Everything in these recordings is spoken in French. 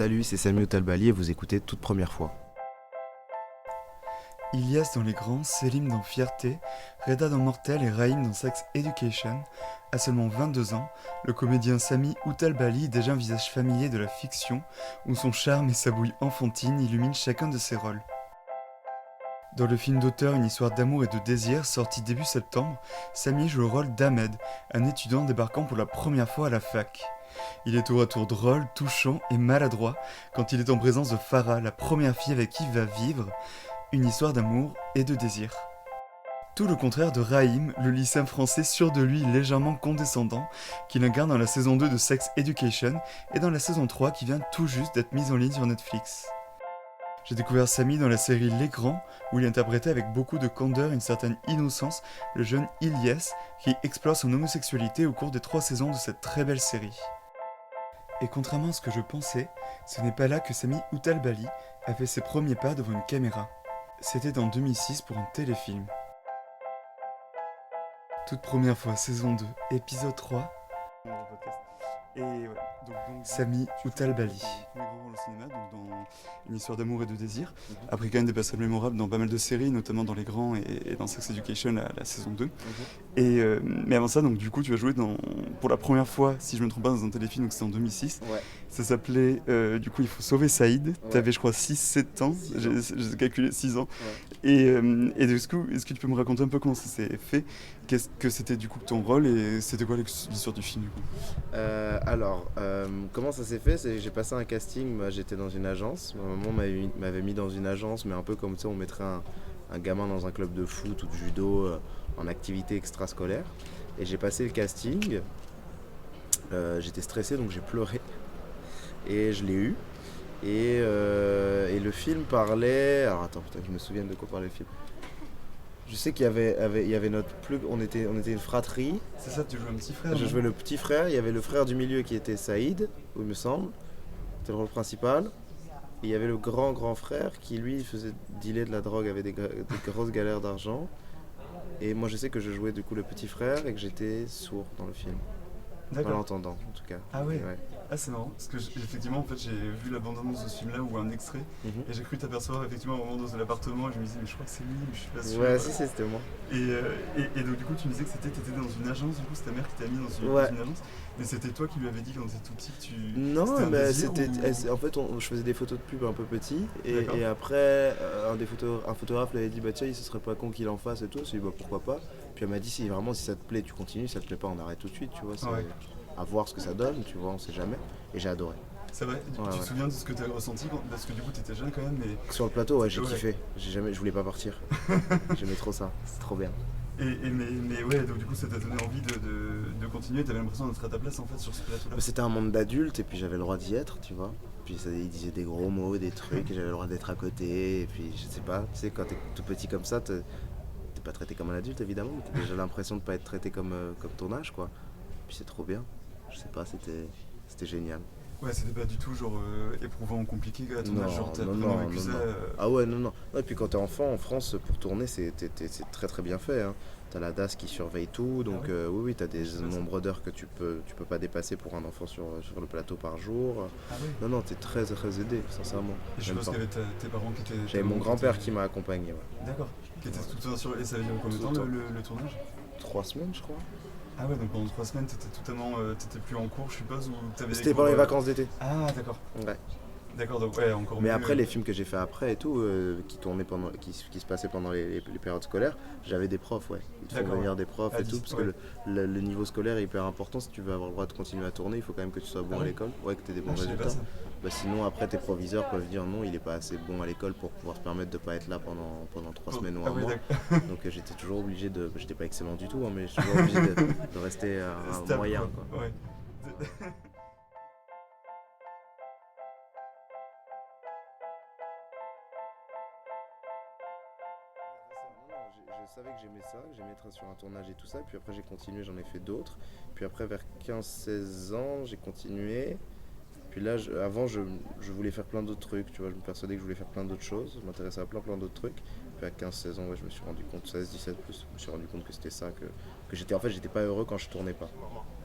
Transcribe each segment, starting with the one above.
Salut, c'est Samuel Talbali et vous écoutez Toute Première Fois. Ilias dans Les Grands, Selim dans Fierté, Reda dans Mortel et Raïm dans Sex Education. À seulement 22 ans, le comédien Sami Outalbali est déjà un visage familier de la fiction, où son charme et sa bouille enfantine illuminent chacun de ses rôles. Dans le film d'auteur Une histoire d'amour et de désir, sorti début septembre, Sami joue le rôle d'Ahmed, un étudiant débarquant pour la première fois à la fac. Il est tour à tour drôle, touchant et maladroit quand il est en présence de Farah, la première fille avec qui il va vivre une histoire d'amour et de désir. Tout le contraire de Raïm, le lycéen français sûr de lui légèrement condescendant, qu'il incarne dans la saison 2 de Sex Education et dans la saison 3 qui vient tout juste d'être mise en ligne sur Netflix. J'ai découvert Sami dans la série Les Grands, où il interprétait avec beaucoup de candeur et une certaine innocence le jeune Ilias qui explore son homosexualité au cours des 3 saisons de cette très belle série. Et contrairement à ce que je pensais, ce n'est pas là que Sami Outalbali a fait ses premiers pas devant une caméra. C'était en 2006 pour un téléfilm. Toute première fois, saison 2, épisode 3. Et ouais, donc Sami Outalbali. Premier grand rôle au cinéma, donc dans Une histoire d'amour et de désir. Après quand même des passages mémorables dans pas mal de séries, notamment dans Les Grands et dans Sex Education, la saison 2. Mais avant ça, donc du coup, tu as joué pour la première fois, si je me trompe pas, dans un téléfilm, donc c'était en 2006. Ouais. Ça s'appelait, du coup, Il faut sauver Saïd. Ouais. T'avais, je crois, 6-7 ans. J'ai calculé 6 ans. Ouais. Et du coup, est-ce que tu peux me raconter un peu comment ça s'est fait? Qu'est-ce que c'était du coup ton rôle et c'était quoi l'histoire du film du coup? Comment ça s'est fait? J'ai passé un casting, moi, j'étais dans une agence. Ma maman m'avait mis dans une agence, mais un peu comme tu sais, on mettrait un gamin dans un club de foot ou de judo en activité extrascolaire. Et j'ai passé le casting. J'étais stressé, donc j'ai pleuré. Et je l'ai eu. Et le film parlait. Alors attends, putain, je me souviens de quoi parlait le film. Je sais qu'il y avait notre plus. On était une fratrie. C'est ça, tu jouais un petit frère? Je jouais le petit frère. Il y avait le frère du milieu qui était Saïd, il me semble. C'était le rôle principal. Et il y avait le grand frère qui lui faisait dealer de la drogue, avait des grosses galères d'argent. Et moi je sais que je jouais du coup le petit frère et que j'étais sourd dans le film. D'accord. Malentendant en tout cas. Ah ouais. Ouais. Ah c'est marrant, parce que effectivement en fait j'ai vu la bande-annonce de ce film là ou un extrait et j'ai cru t'apercevoir effectivement au moment de l'appartement et je me disais mais je crois que c'est lui mais je suis pas sûr. Ouais, si c'était moi. Et donc du coup tu me disais que t'étais dans une agence, du coup c'est ta mère qui t'a mis dans une agence, mais c'était toi qui lui avais dit quand t'étais tout petit que tu... Non, mais c'était... ou... En fait je faisais des photos de pub un peu petit et après un photographe lui avait dit bah tiens il se serait pas con qu'il en fasse et tout, j'ai dit bah pourquoi pas. Puis elle m'a dit si ça te plaît tu continues, si ça te plaît pas on arrête tout de suite tu vois. À voir ce que ça donne, tu vois, on sait jamais. Et j'ai adoré. C'est vrai? Tu te souviens de ce que tu as ressenti parce que du coup t'étais jeune quand même mais... Sur le plateau, ouais, j'ai kiffé. Je voulais pas partir. J'aimais trop ça, c'est trop bien. Mais ouais, donc du coup ça t'a donné envie de continuer, t'avais l'impression d'être à ta place en fait sur ce plateau-là? C'était un monde d'adultes et puis j'avais le droit d'y être, tu vois. Puis ils disaient des gros mots, des trucs, et j'avais le droit d'être à côté. Et puis je sais pas, tu sais, quand t'es tout petit comme ça, t'es pas traité comme un adulte évidemment, mais t'as déjà l'impression de pas être traité comme ton âge, quoi. Puis c'est trop bien. Je sais pas, c'était génial. Ouais, c'était pas du tout genre éprouvant ou compliqué à ton âge, genre t'as vraiment vécu ça. Ah ouais, non. Et puis quand t'es enfant en France, pour tourner, c'est très très bien fait. Hein. T'as la DAS qui surveille tout, donc oui, t'as des nombres d'heures que tu peux pas dépasser pour un enfant sur le plateau par jour. Ah oui. Non, t'es très très aidé, sincèrement. Et je suppose qu'il y avait tes parents qui étaient... J'avais mon grand-père qui m'a accompagné. Ouais. D'accord. Qui était tout le temps sur... Et ça veut dire combien de temps le tournage? 3 semaines, je crois. Ah ouais, donc pendant 3 semaines, t'étais plus en cours, je suppose, ou t'avais... C'était pendant les vacances d'été. Ah d'accord. Ouais. D'accord, donc ouais, encore mieux. Mais après, les films que j'ai fait après et tout, qui se passaient pendant les périodes scolaires, j'avais des profs, ouais. Ils te font venir des profs et tout, parce que le niveau scolaire est hyper important. Si tu veux avoir le droit de continuer à tourner, il faut quand même que tu sois bon à l'école, que tu aies des bons résultats. Sinon, après, tes proviseurs peuvent dire non, il est pas assez bon à l'école pour pouvoir se permettre de pas être là pendant 3 semaines ou un mois. Donc j'étais toujours obligé de... J'étais pas excellent du tout, hein, mais j'étais toujours obligé de rester à un moyen, quoi. Ouais. Je savais que j'aimais ça, que j'aimais être sur un tournage et tout ça, puis après j'ai continué, j'en ai fait d'autres. Puis après vers 15-16 ans, j'ai continué. Puis là, avant, je voulais faire plein d'autres trucs, tu vois, je me persuadais que je voulais faire plein d'autres choses, je m'intéressais à plein d'autres trucs. Puis à 15-16 ans, ouais, je me suis rendu compte, 16-17 plus, je me suis rendu compte que c'était ça, que j'étais pas heureux quand je tournais pas.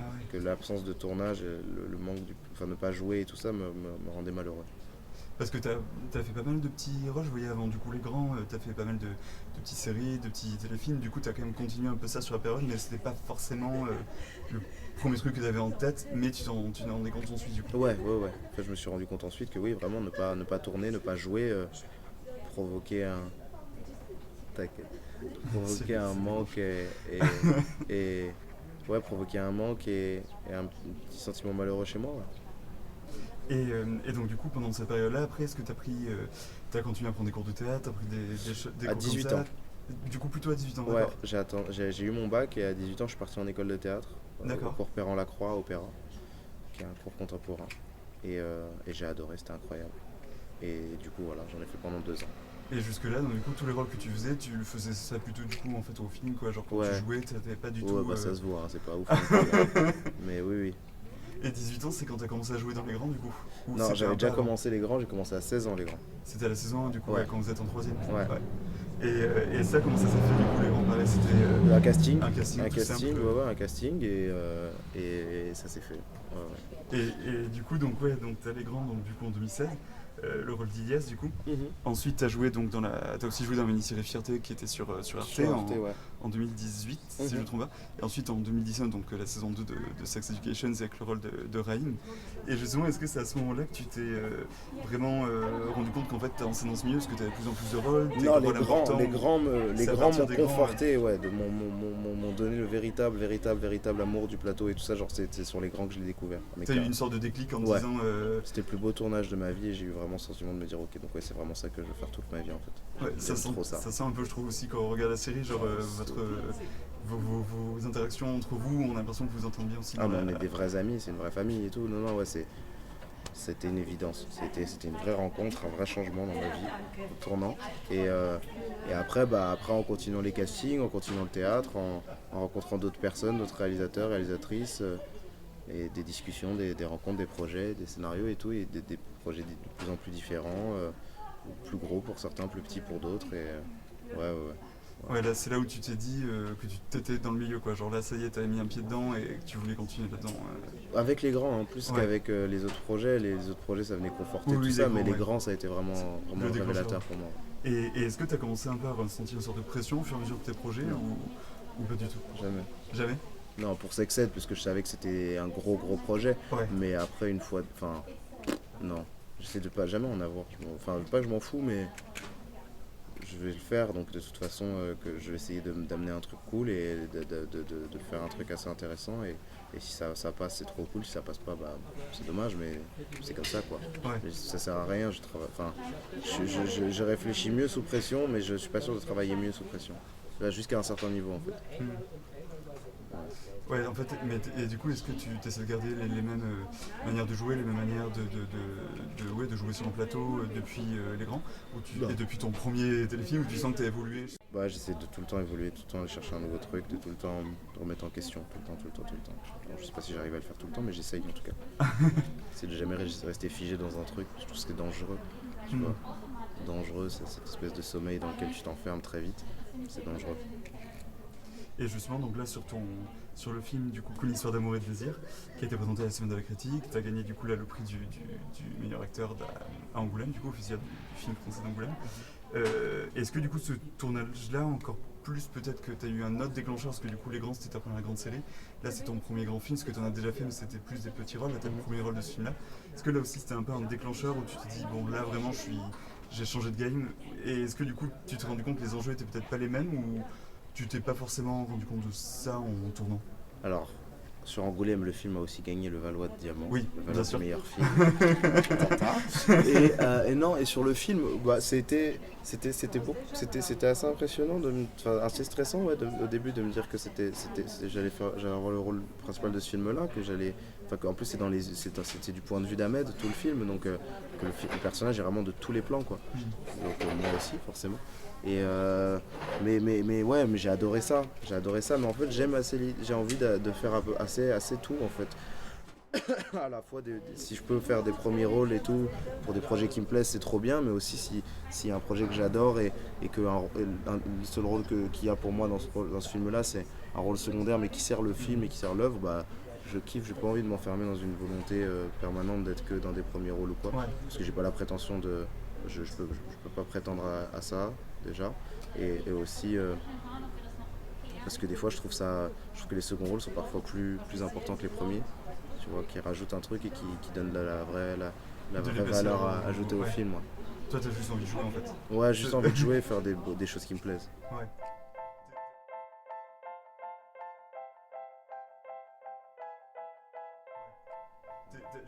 Ah ouais. Que l'absence de tournage, le manque enfin ne pas jouer et tout ça me rendait malheureux. Parce que t'as fait pas mal de petits rôles, je voyais avant du coup les grands, t'as fait pas mal de petites séries, de petits téléfilms, du coup t'as quand même continué un peu ça sur la période, mais c'était pas forcément le premier truc que t'avais en tête, mais tu t'en rendais compte ensuite du coup. Ouais. En fait, je me suis rendu compte ensuite que oui, vraiment ne pas tourner, ne pas jouer, provoquer un, t'inquiète, provoquer un manque et ouais, provoquer un manque et un petit sentiment malheureux chez moi. Ouais. Et donc du coup pendant cette période-là, après, est-ce que t'as continué à prendre des cours de théâtre, t'as pris des À cours comme 18 ça? ans. Du coup plutôt à 18 ans, Ouais, d'accord. j'ai eu mon bac et à 18 ans, je suis parti en école de théâtre, au D'accord. cours Perrin-Lacroix, opéra, qui est un cours contemporain. Et j'ai adoré, c'était incroyable. Et du coup, voilà, j'en ai fait pendant 2 ans. Et jusque-là, donc du coup tous les rôles que tu faisais ça plutôt du coup en fait au film quoi, genre quand tu Ouais, jouais, t'avais pas du ouais, tout... bah ça se voit, hein, c'est pas ouf non plus, hein. Mais oui. Et 18 ans, c'est quand t'as commencé à jouer dans les grands du coup? Ou Non, c'était j'avais un peu déjà avant? commencé les grands, j'ai commencé à 16 ans les grands. C'était à la saison 1 du coup, ouais, Ouais, quand vous êtes en troisième. ouais. Et ça, comment ça s'est fait du coup les grands? Pareil, c'était Un casting, un casting tout simple. un casting et ça s'est fait. Ouais. Et du coup, donc ouais, donc t'as les grands donc du coup en 2016, le rôle d'Ilias du coup. Mhm. Ensuite, t'as aussi joué dans la mini-série Fierté qui était sur Arte Sur Arte, ouais. en 2018, si je ne me trompe pas. Et ensuite en 2019, donc la saison 2 de Sex Education, c'est avec le rôle de Raïm. Et justement, est-ce que c'est à ce moment-là que tu t'es vraiment rendu compte qu'en fait t'as lancé dans ce milieu parce que t'avais de plus en plus de rôles, des Non, rôles importants? les C'est à grands partir m'ont des grands, conforté, ouais, m'ont donné le véritable amour du plateau et tout ça. Genre, c'est sur les grands que je l'ai découvert. Mais T'as eu une sorte de déclic en te ouais, disant c'était le plus beau tournage de ma vie et j'ai eu vraiment le sentiment de me dire, ok, donc ouais, c'est vraiment ça que je veux faire toute ma vie en fait. ouais, J'aime trop ça. ça sent un peu, je trouve aussi, quand on regarde la série, genre vos interactions entre vous, on a l'impression que vous entendez bien aussi. Ah, mais on est des vrais amis, c'est une vraie famille et tout. Non, ouais, c'était une évidence. C'était une vraie rencontre, un vrai changement dans ma vie, en tournant. Et après, en continuant les castings, en continuant le théâtre, en rencontrant d'autres personnes, d'autres réalisateurs, réalisatrices, et des discussions, des rencontres, des projets, des scénarios et tout, et des projets de plus en plus différents, plus gros pour certains, plus petits pour d'autres. Ouais. Ouais, là, c'est là où tu t'es dit que tu t'étais dans le milieu, quoi. Genre là, ça y est, t'avais mis un pied dedans et que tu voulais continuer là-dedans. Avec les grands, en plus Ouais. qu'avec les autres projets. Les autres projets, ça venait conforter Oui, tout les ça, grands, mais les ouais. grands, ça a été vraiment Le déclencheur. révélateur pour moi. Et est-ce que t'as commencé un peu à ressentir une sorte de pression au fur et à mesure de tes projets ou pas du tout? Jamais. Jamais? Non, pour Sexed, parce que je savais que c'était un gros projet. Ouais. Mais après, une fois. Enfin, non. J'essaie de pas jamais en avoir. Enfin, pas que je m'en fous, mais je vais le faire. Donc, de toute façon, que je vais essayer d'amener un truc cool et de faire un truc assez intéressant. Et si ça passe, c'est trop cool. Si ça passe pas, bah, c'est dommage, mais c'est comme ça, quoi. Ouais. Mais ça sert à rien. Je réfléchis mieux sous pression, mais je suis pas sûr de travailler mieux sous pression. Là, jusqu'à un certain niveau, en fait. Ouais, en fait, et du coup, est-ce que tu essaies de garder les mêmes manières de jouer, les mêmes manières de jouer sur un plateau depuis les grands Non. et depuis ton premier téléfilm où tu sens que tu as évolué? Bah, j'essaie de tout le temps évoluer, tout le temps aller chercher un nouveau truc, de tout le temps me remettre en question, tout le temps. Alors, je sais pas si j'arrive à le faire tout le temps, mais j'essaye en tout cas. C'est de jamais rester figé dans un truc, je trouve que c'est dangereux, tu vois. Dangereux, c'est cette espèce de sommeil dans lequel tu t'enfermes très vite, c'est dangereux. Et justement, donc là, sur le film, du coup, Une histoire d'amour et de désir, qui a été présenté à la Semaine de la Critique, tu as gagné du coup là le prix du meilleur acteur à Angoulême, du coup, au festival du film français d'Angoulême. Est-ce que du coup, ce tournage-là, encore plus peut-être que tu as eu un autre déclencheur, parce que du coup, Les Grands, c'était ta première grande série. Là, c'est ton premier grand film, ce que tu en as déjà fait, mais c'était plus des petits rôles. Là, tu as le premier rôle de ce film-là. Est-ce que là aussi, c'était un peu un déclencheur où tu te dis, bon, là, vraiment, j'ai changé de game? Et est-ce que du coup, tu t'es rendu compte que les enjeux étaient peut-être pas les mêmes ou tu t'es pas forcément rendu compte de ça en tournant? Alors, sur Angoulême, le film a aussi gagné le Valois de Diamant, Oui, le bien Valois sûr. du meilleur film. Et non, et sur le film, bah, c'était assez impressionnant, assez stressant, ouais, au début de me dire que j'allais avoir le rôle principal de ce film-là, qu'en plus c'est du point de vue d'Ahmed tout le film, donc que le personnage est vraiment de tous les plans, quoi. Donc moi aussi forcément. Mais ouais, mais j'ai adoré ça, mais en fait j'ai envie de faire un peu assez tout en fait. À la fois si je peux faire des premiers rôles et tout pour des projets qui me plaisent, c'est trop bien, mais aussi s'il y a un projet que j'adore et que le seul rôle qu'il y a pour moi dans ce film là, c'est un rôle secondaire mais qui sert le film et qui sert l'œuvre, bah je kiffe, j'ai pas envie de m'enfermer dans une volonté permanente d'être que dans des premiers rôles ou quoi. Ouais. Parce que j'ai pas la prétention de. Je peux pas prétendre à ça, déjà. Et aussi. Parce que des fois, je trouve que les seconds rôles sont parfois plus importants que les premiers. Tu vois, qui rajoutent un truc et qui donnent la De vraie l'épaisseur, valeur ajoutée au ouais. film. Ouais, Toi, t'as juste envie de jouer en fait. ouais juste envie de jouer et faire des choses qui me plaisent. Ouais.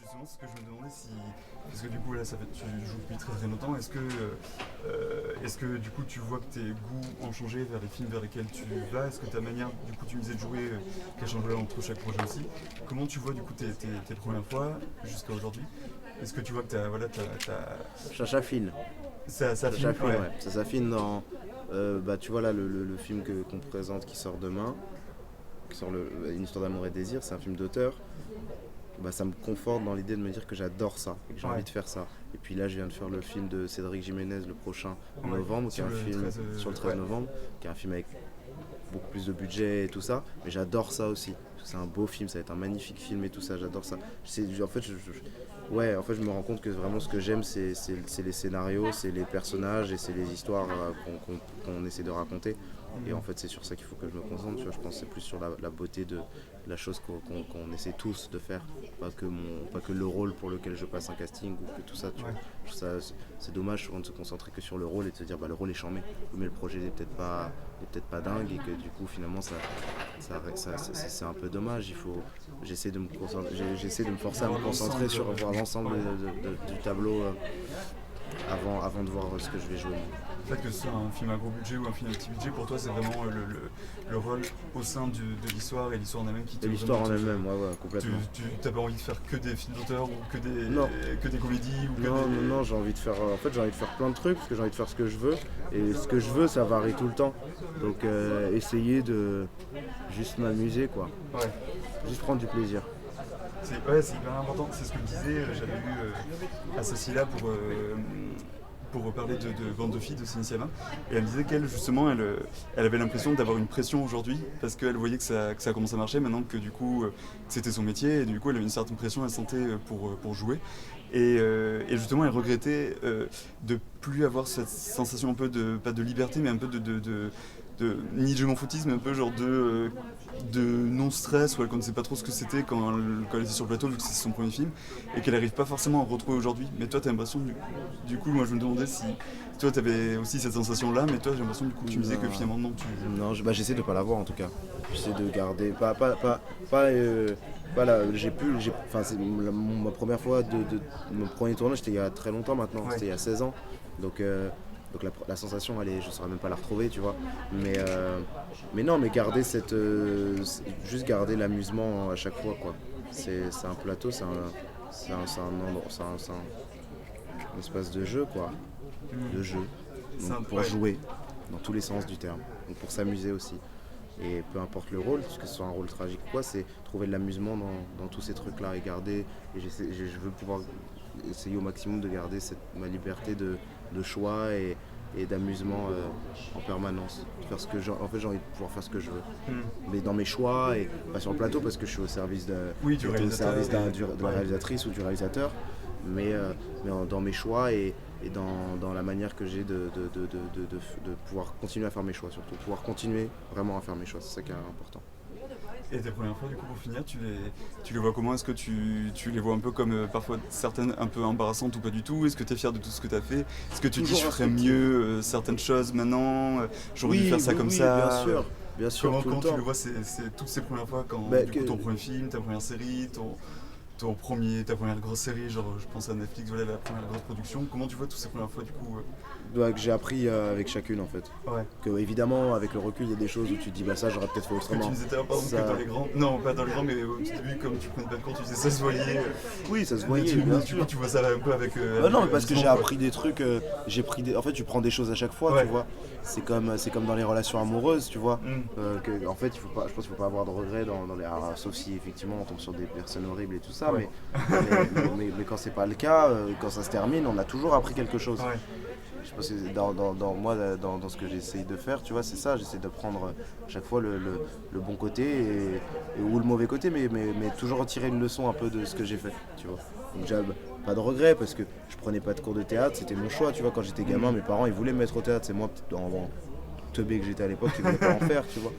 Justement, ce que je me demandais si. Parce que du coup, là, tu joues depuis très très longtemps. Est-ce que du coup, tu vois que tes goûts ont changé vers les films vers lesquels tu vas? Est-ce que ta manière, du coup, tu me disais de jouer, qu'elle change entre chaque projet aussi? Comment tu vois du coup tes premières fois jusqu'à aujourd'hui? Est-ce que tu vois que Ça s'affine. ça Ça filme, s'affine, ouais. ouais. Ça s'affine dans. Tu vois là, le film qu'on présente qui sort demain, qui sort Une histoire d'amour et de désir, c'est un film d'auteur. Ça me conforte dans l'idée de me dire que j'adore ça et que j'ai Ouais. envie de faire ça. Et puis là, je viens de faire le film de Cédric Jiménez, le prochain, en Ouais, novembre, qui est sur un le film 13, sur le 13 ouais. novembre, qui est un film avec beaucoup plus de budget et tout ça. Mais j'adore ça aussi. Parce que c'est un beau film, ça va être un magnifique film et tout ça, j'adore ça. En fait, je me rends compte que vraiment ce que j'aime, c'est les scénarios, c'est les personnages et c'est les histoires qu'on essaie de raconter. Et en fait, c'est sur ça qu'il faut que je me concentre. Tu vois, je pense que c'est plus sur la beauté de la chose qu'on essaie tous de faire. Pas que le rôle pour lequel je passe un casting ou que tout ça. Tu vois. C'est dommage souvent de se concentrer que sur le rôle et de se dire le rôle est charmé. Mais le projet n'est peut-être pas dingue et que du coup, finalement, c'est un peu dommage. J'essaie de me forcer à me concentrer sur voir l'ensemble du tableau avant de voir ce que je vais jouer. Le fait que ce soit un film à gros budget ou un film à petit budget, pour toi, c'est vraiment le rôle au sein de l'histoire et l'histoire en elle-même qui te. Et l'histoire en vraiment te- elle-même, ouais, complètement. Tu t'as pas envie de faire que des films d'auteur ou Non. que des comédies ou que Non, des. non, j'ai envie de faire. En fait, j'ai envie de faire plein de trucs parce que j'ai envie de faire ce que je veux. Et ce que je veux, ça varie tout le temps. Donc, essayer de juste m'amuser, quoi. Ouais. Juste prendre du plaisir. C'est hyper important. C'est ce que me disait, j'avais eu à Cecilia pour parler de Bande de filles de Céline. Et elle me disait qu'elle, justement, elle avait l'impression d'avoir une pression aujourd'hui parce qu'elle voyait que ça commençait à marcher maintenant que du coup, que c'était son métier et du coup, elle avait une certaine pression, elle sentait pour jouer. Et justement, elle regrettait de plus avoir cette sensation un peu pas de liberté, mais un peu ni de je m'en foutisme, mais un peu genre de non-stress où elle connaissait pas trop ce que c'était quand elle était sur le plateau vu que c'est son premier film et qu'elle n'arrive pas forcément à retrouver aujourd'hui. Mais toi, t'as l'impression, du coup, moi je me demandais si toi t'avais aussi cette sensation-là, mais toi j'ai l'impression du coup que tu me disais que finalement non, Non, j'essaie de pas l'avoir en tout cas. J'essaie de garder. C'est ma première fois mon premier tournage, c'était il y a très longtemps maintenant, Ouais. c'était il y a 16 ans. Donc la sensation, je ne saurais même pas la retrouver, tu vois. Mais non, mais garder juste garder l'amusement à chaque fois, quoi. C'est un plateau, c'est un espace de jeu, quoi. De jeu. Donc, pour jouer, dans tous les sens du terme. Donc pour s'amuser aussi. Et peu importe le rôle, que ce soit un rôle tragique ou quoi, c'est trouver de l'amusement dans tous ces trucs-là et garder. Et je veux pouvoir essayer au maximum de garder ma liberté de choix et d'amusement en permanence. En fait, j'ai envie de pouvoir faire ce que je veux. Mais dans mes choix, et pas sur le plateau parce que je suis au service de la réalisatrice ou du réalisateur, mais dans mes choix et dans la manière que j'ai de pouvoir continuer à faire mes choix, surtout. Pouvoir continuer vraiment à faire mes choix, c'est ça qui est important. Et tes premières fois, du coup, pour finir, tu les vois comment? Est-ce que tu les vois un peu comme parfois certaines un peu embarrassantes ou pas du tout? Est-ce que tu es fier de tout ce que tu as fait? Est-ce que tu dis je ferais mieux certaines choses maintenant? J'aurais dû faire ça comme ça? Bien sûr, tout Comment le temps. tu le vois toutes ces premières fois quand ton premier film, ta première série, ta première grosse série, genre je pense à Netflix, voilà la première grosse production. Comment tu vois toutes ces premières fois du coup? Que j'ai appris avec chacune en fait. Ouais. Que évidemment avec le recul il y a des choses où tu te dis ça j'aurais peut-être fait Ce que autrement. tu disais tout à l'heure, par exemple, que dans les grands. Non, pas dans les grands, mais au tout début, comme tu prenais pas de compte, tu disais ça se voyait. Oui, ça se voyait, bien sûr. Tu vois ça un peu avec. Non, mais parce que j'ai appris des trucs, en fait, tu prends des choses à chaque fois, Ouais. tu vois. C'est comme dans les relations amoureuses, tu vois. En fait, je pense qu'il faut pas avoir de regrets dans les. Alors, sauf si effectivement on tombe sur des personnes horribles et tout ça, Ouais. mais quand c'est pas le cas, quand ça se termine, on a toujours appris quelque chose. Ouais. Je pense que moi, dans ce que j'essaye de faire, tu vois, c'est ça, j'essaie de prendre à chaque fois le bon côté ou le mauvais côté, mais toujours en tirer une leçon un peu de ce que j'ai fait, tu vois. Donc j'ai pas de regret parce que je prenais pas de cours de théâtre, c'était mon choix, tu vois. Quand j'étais gamin, mes parents ils voulaient me mettre au théâtre, c'est moi, en teubé que j'étais à l'époque, qui voulais pas en faire, tu vois.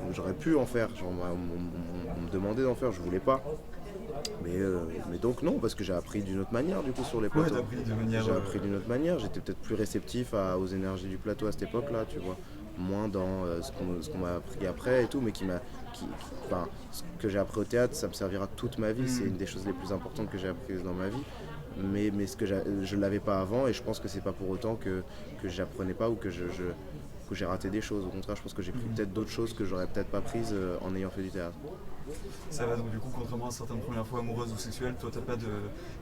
Donc j'aurais pu en faire, genre, on me demandait d'en faire, je voulais pas. Mais donc non, parce que j'ai appris d'une autre manière du coup sur les Ouais, plateaux. t'as pris de manière. J'ai appris d'une autre manière, j'étais peut-être plus réceptif aux énergies du plateau à cette époque-là, tu vois. Moins dans ce qu'on m'a appris après et tout, mais enfin, ce que j'ai appris au théâtre, ça me servira toute ma vie, c'est une des choses les plus importantes que j'ai apprises dans ma vie. Mais ce que je ne l'avais pas avant, et je pense que c'est pas pour autant que j'apprenais pas ou que j'ai raté des choses. Au contraire, je pense que j'ai pris peut-être d'autres choses que j'aurais peut-être pas prises en ayant fait du théâtre. Ça va, donc du coup, contrairement à certaines premières fois amoureuses ou sexuelles, toi t'as pas de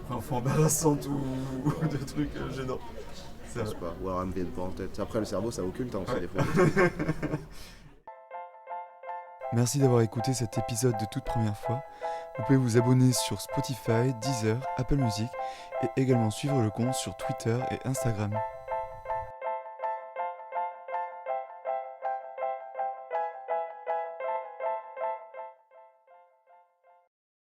première fois embarrassante ou de trucs gênants. Je pense pas, ou alors elles me viennent pas en tête. Après, le cerveau ça occulte, hein, on sait des fois. Merci d'avoir écouté cet épisode de toute première fois. Vous pouvez vous abonner sur Spotify, Deezer, Apple Music et également suivre le compte sur Twitter et Instagram.